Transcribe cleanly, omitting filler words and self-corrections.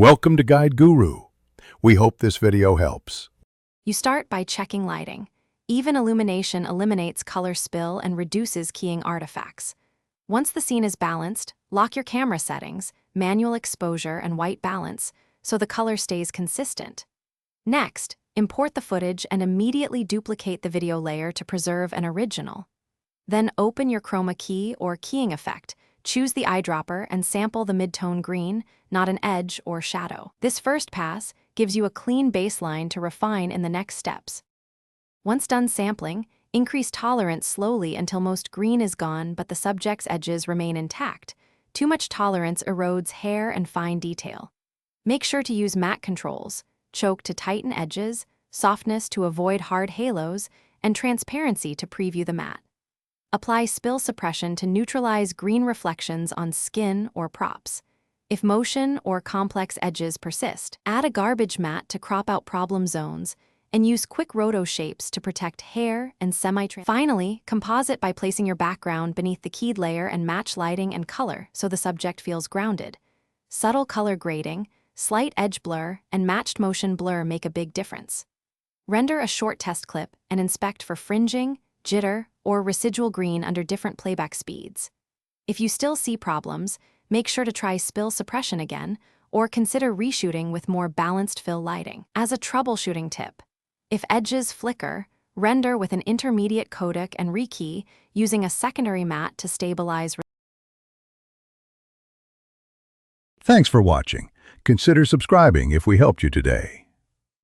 Welcome to Guide Guru. We hope this video helps. You start by checking lighting. Even illumination eliminates color spill and reduces keying artifacts. Once the scene is balanced, lock your camera settings, manual exposure and white balance, so the color stays consistent. Next, import the footage and immediately duplicate the video layer to preserve an original. Then open your chroma key or keying effect. Choose the eyedropper and sample the mid-tone green, not an edge or shadow. This first pass gives you a clean baseline to refine in the next steps. Once done sampling, increase tolerance slowly until most green is gone but the subject's edges remain intact. Too much tolerance erodes hair and fine detail. Make sure to use matte controls, choke to tighten edges, softness to avoid hard halos, and transparency to preview the matte. Apply spill suppression to neutralize green reflections on skin or props. If motion or complex edges persist, add a garbage mat to crop out problem zones and use quick roto shapes to protect hair and semi-transparent. Finally, composite by placing your background beneath the keyed layer and match lighting and color so the subject feels grounded. Subtle color grading, slight edge blur, and matched motion blur make a big difference. Render a short test clip and inspect for fringing, jitter, or residual green under different playback speeds. If you still see problems, make sure to try spill suppression again or consider reshooting with more balanced fill lighting. As a troubleshooting tip, if edges flicker, render with an intermediate codec and rekey using a secondary matte to stabilize. Thanks for watching. Consider subscribing if we helped you today.